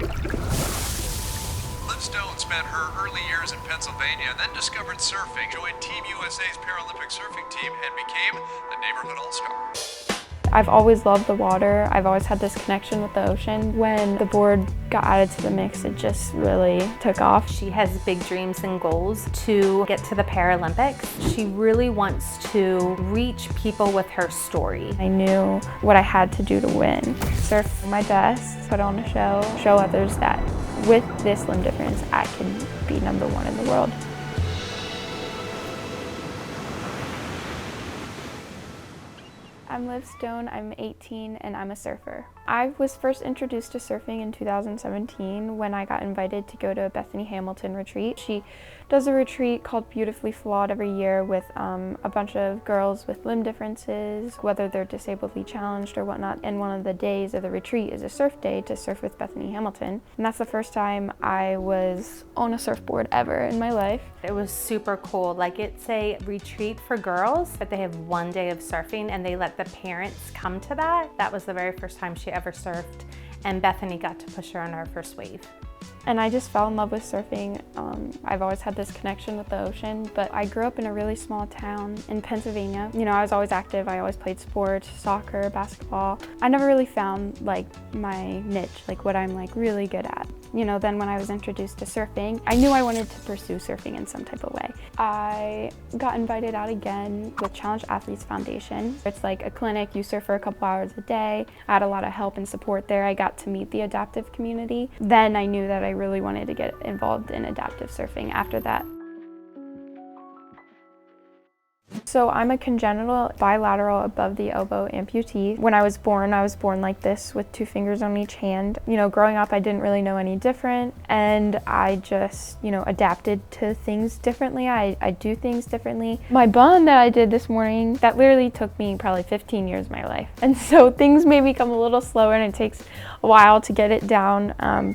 Liv Stone spent her early years in Pennsylvania, then discovered surfing, joined Team USA's Paralympic surfing team, and became the neighborhood all-star. I've always loved the water. I've always had this connection with the ocean. When the board got added to the mix, it just really took off. She has big dreams and goals to get to the Paralympics. She really wants to reach people with her story. I knew what I had to do to win. Surf my best, put on a show others that with this limb difference, I can be #1 in the world. I'm Liv Stone, I'm 18 and I'm a surfer. I was first introduced to surfing in 2017 when I got invited to go to a Bethany Hamilton retreat. She does a retreat called Beautifully Flawed every year with a bunch of girls with limb differences, whether they're disabledly challenged or whatnot. And one of the days of the retreat is a surf day to surf with Bethany Hamilton. And that's the first time I was on a surfboard ever in my life. It was super cool. Like, it's a retreat for girls, but they have 1 day of surfing and they let the parents come to that. That was the very first time she ever surfed, and Bethany got to push her on her first wave. And I just fell in love with surfing. I've always had this connection with the ocean, but I grew up in a really small town in Pennsylvania. You know, I was always active. I always played sports, soccer, basketball. I never really found like my niche, like what I'm like really good at. You know, then when I was introduced to surfing, I knew I wanted to pursue surfing in some type of way. I got invited out again with Challenge Athletes Foundation. It's like a clinic, you surf for a couple hours a day. I had a lot of help and support there. I got to meet the adaptive community. Then I knew that I really wanted to get involved in adaptive surfing after that. So I'm a congenital bilateral above the elbow amputee. When I was born like this with 2 fingers on each hand. You know, growing up I didn't really know any different, and I just, you know, adapted to things differently. I do things differently. My bond that I did this morning, that literally took me probably 15 years of my life. And so things may become a little slower and it takes a while to get it down,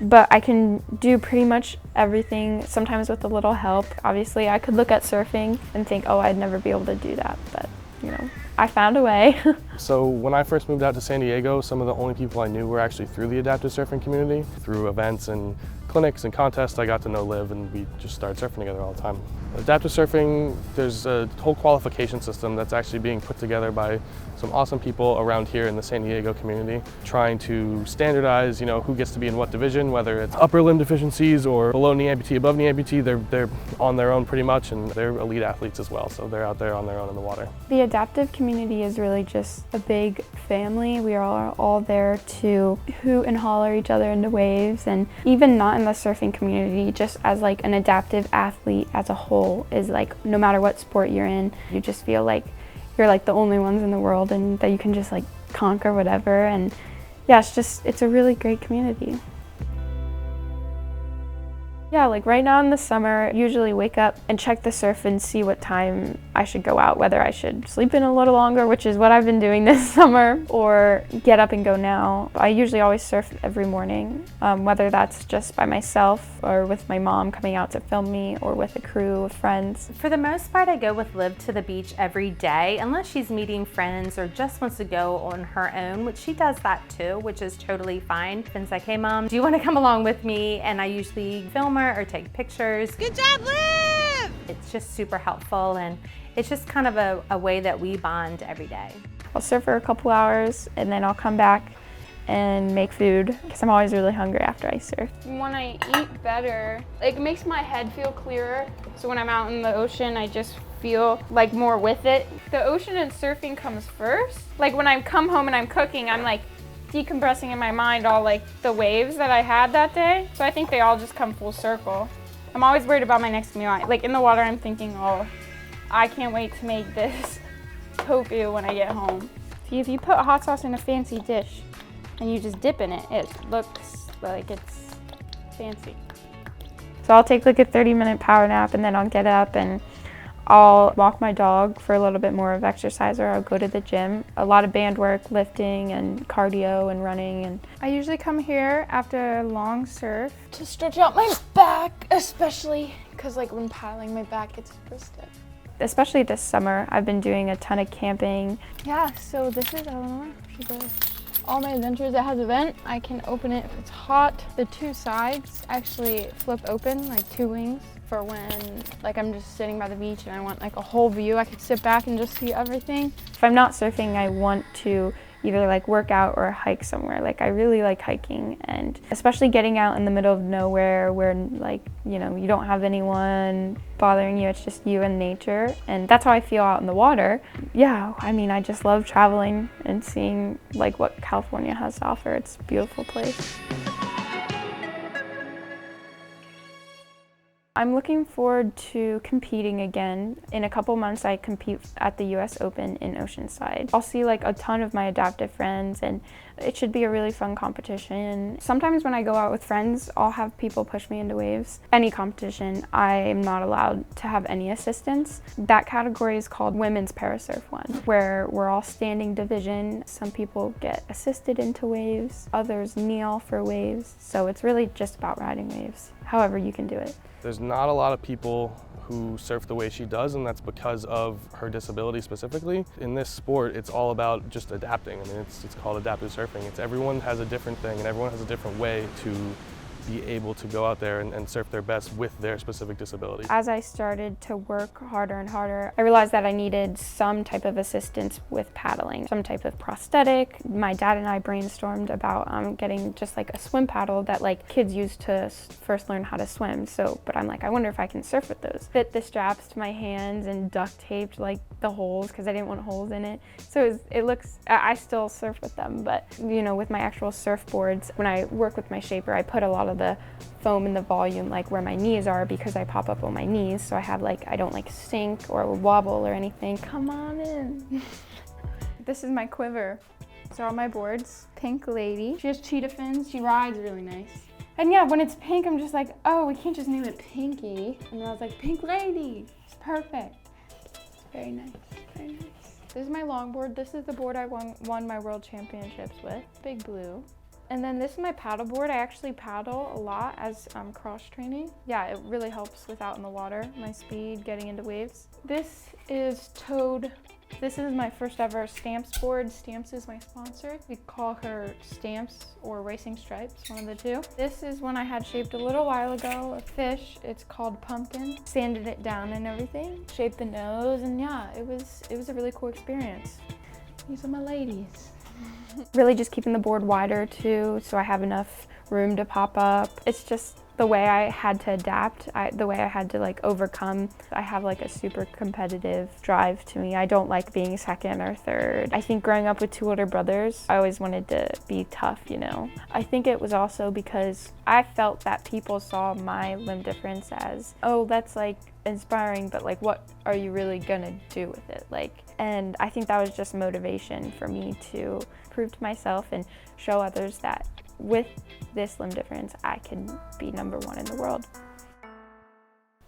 but I can do pretty much everything, sometimes with a little help. Obviously I could look at surfing and think, oh, I'd never be able to do that, but you know, I found a way. So when I first moved out to San Diego, some of the only people I knew were actually through the adaptive surfing community. Through events and clinics and contests, I got to know Liv and we just started surfing together all the time. Adaptive surfing, there's a whole qualification system that's actually being put together by some awesome people around here in the San Diego community, trying to standardize, you know, who gets to be in what division, whether it's upper limb deficiencies or below knee amputee, above knee amputee. They're on their own pretty much, and they're elite athletes as well, so they're out there on their own in the water. The adaptive community is really just a big family. We are all there to hoot and holler each other in the waves, and even not in the surfing community, just as like an adaptive athlete as a whole is like, no matter what sport you're in, you just feel like you're like the only ones in the world and that you can just like conquer whatever. And yeah, it's a really great community. Yeah, like right now in the summer, I usually wake up and check the surf and see what time I should go out, whether I should sleep in a little longer, which is what I've been doing this summer, or get up and go now. I usually always surf every morning, whether that's just by myself or with my mom coming out to film me or with a crew of friends. For the most part, I go with Liv to the beach every day, unless she's meeting friends or just wants to go on her own, which she does that too, which is totally fine. Finn's like, hey mom, do you want to come along with me? And I usually film her or take pictures. Good job, Liv! It's just super helpful, and it's just kind of a way that we bond every day. I'll surf for a couple hours and then I'll come back and make food because I'm always really hungry after I surf. When I eat better, it makes my head feel clearer. So when I'm out in the ocean, I just feel like more with it. The ocean and surfing comes first. Like when I come home and I'm cooking, I'm like decompressing in my mind all like the waves that I had that day. So I think they all just come full circle. I'm always worried about my next meal. Like in the water, I'm thinking, oh, I can't wait to make this tofu when I get home. See, if you put hot sauce in a fancy dish and you just dip in it, it looks like it's fancy. So I'll take like a 30-minute power nap and then I'll get up and I'll walk my dog for a little bit more of exercise, or I'll go to the gym. A lot of band work, lifting and cardio and running. And I usually come here after a long surf to stretch out my back, especially because like when paddling, my back gets super stiff. Especially this summer, I've been doing a ton of camping. Yeah, so this is Eleanor. She's a All my adventures, it has a vent. I can open it if it's hot. The two sides actually flip open, like two wings, for when like I'm just sitting by the beach and I want like a whole view. I could sit back and just see everything. If I'm not surfing, I want to either like work out or hike somewhere. Like I really like hiking, and especially getting out in the middle of nowhere where like, you know, you don't have anyone bothering you, it's just you and nature. And that's how I feel out in the water. Yeah, I mean, I just love traveling and seeing like what California has to offer. It's a beautiful place. I'm looking forward to competing again. In a couple months, I compete at the US Open in Oceanside. I'll see like a ton of my adaptive friends, and it should be a really fun competition. Sometimes when I go out with friends, I'll have people push me into waves. Any competition, I am not allowed to have any assistance. That category is called Women's Parasurf 1, where we're all standing division. Some people get assisted into waves, others kneel for waves. So it's really just about riding waves, however you can do it. There's not a lot of people who surf the way she does, and that's because of her disability specifically. In this sport, it's all about just adapting. I mean, it's called adaptive surfing. Everyone has a different thing, and everyone has a different way to be able to go out there and surf their best with their specific disability. As I started to work harder and harder, I realized that I needed some type of assistance with paddling, some type of prosthetic. My dad and I brainstormed about getting just like a swim paddle that like kids use to first learn how to swim. But I'm like, I wonder if I can surf with those. Fit the straps to my hands and duct taped like the holes because I didn't want holes in it. So I still surf with them, but you know, with my actual surfboards, when I work with my shaper, I put a lot of the foam and the volume like where my knees are because I pop up on my knees, so I don't like sink or wobble or anything. Come on in. This is my quiver. These are all my boards. Pink lady. She has cheetah fins. She rides really nice. And yeah, when it's pink, I'm just like, oh, we can't just name it Pinky. And then I was like, Pink lady. It's perfect. Very nice. Very nice. This is my longboard. This is the board I won my world championships with. Big blue. And then this is my paddleboard. I actually paddle a lot as cross training. Yeah, it really helps with out in the water, my speed, getting into waves. This is Toad. This is my first ever Stamps board. Stamps is my sponsor. We call her Stamps or Racing Stripes, one of the two. This is one I had shaped a little while ago, a fish. It's called Pumpkin. Sanded it down and everything. Shaped the nose, and yeah, it was a really cool experience. These are my ladies. Really just keeping the board wider too, so I have enough room to pop up. It's just the way I had to adapt, the way I had to like overcome. I have like a super competitive drive to me. I don't like being second or third. I think growing up with two older brothers, I always wanted to be tough, you know. I think it was also because I felt that people saw my limb difference as, oh, that's like inspiring, but like what are you really gonna do with it? And I think that was just motivation for me to prove to myself and show others that with this limb difference, I can be #1 in the world.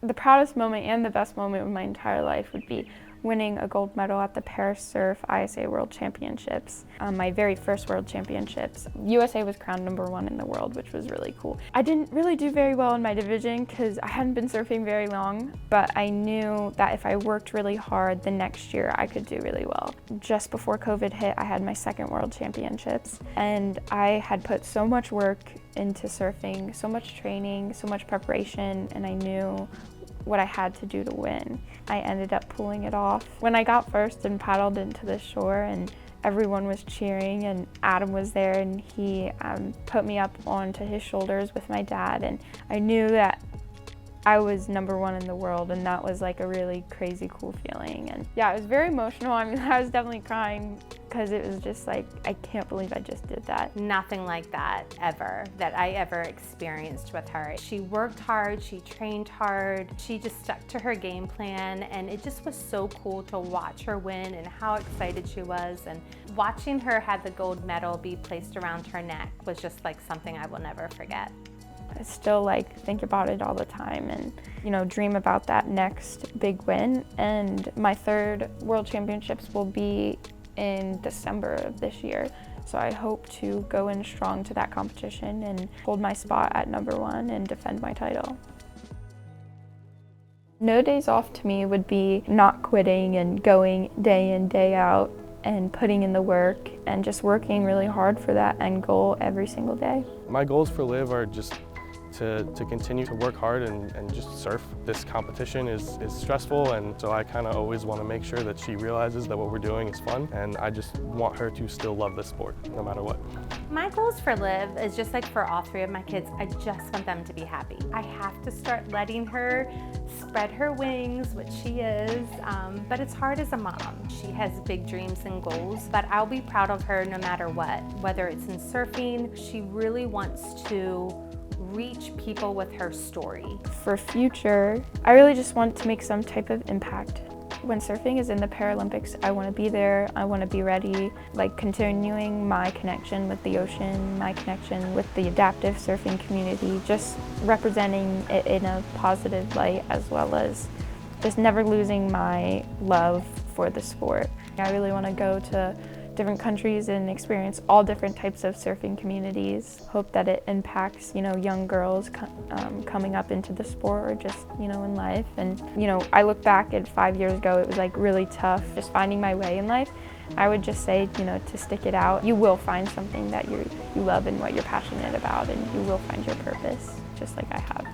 The proudest moment and the best moment of my entire life would be winning a gold medal at the Parasurf ISA World Championships, my very first World Championships. USA was crowned #1 in the world, which was really cool. I didn't really do very well in my division because I hadn't been surfing very long, but I knew that if I worked really hard, the next year I could do really well. Just before COVID hit, I had my second World Championships, and I had put so much work into surfing, so much training, so much preparation, and I knew what I had to do to win. I ended up pulling it off. When I got first and paddled into the shore and everyone was cheering and Adam was there and he put me up onto his shoulders with my dad, and I knew that I was #1 in the world, and that was like a really crazy cool feeling. And yeah, it was very emotional. I mean, I was definitely crying because it was just like, I can't believe I just did that. Nothing like that I ever experienced with her. She worked hard, she trained hard, she just stuck to her game plan, and it just was so cool to watch her win and how excited she was. And watching her have the gold medal be placed around her neck was just like something I will never forget. I still like think about it all the time and, you know, dream about that next big win. And my third World Championships will be in December of this year. So I hope to go in strong to that competition and hold my spot at #1 and defend my title. No days off to me would be not quitting and going day in, day out and putting in the work and just working really hard for that end goal every single day. My goals for Liv are just to continue to work hard and just surf. This competition is stressful, and so I kind of always want to make sure that she realizes that what we're doing is fun, and I just want her to still love this sport no matter what. My goals for Liv is just like for all three of my kids, I just want them to be happy. I have to start letting her spread her wings, which she is, but it's hard as a mom. She has big dreams and goals, but I'll be proud of her no matter what. Whether it's in surfing, she really wants to reach people with her story. For future, I really just want to make some type of impact. When surfing is in the Paralympics, I want to be there, I want to be ready, like continuing my connection with the ocean, my connection with the adaptive surfing community, just representing it in a positive light, as well as just never losing my love for the sport. I really want to go to different countries and experience all different types of surfing communities. Hope that it impacts, young girls coming up into the sport or just, in life. And, I look back at 5 years ago, it was like really tough just finding my way in life. I would just say, to stick it out. You will find something that you love and what you're passionate about, and you will find your purpose, just like I have.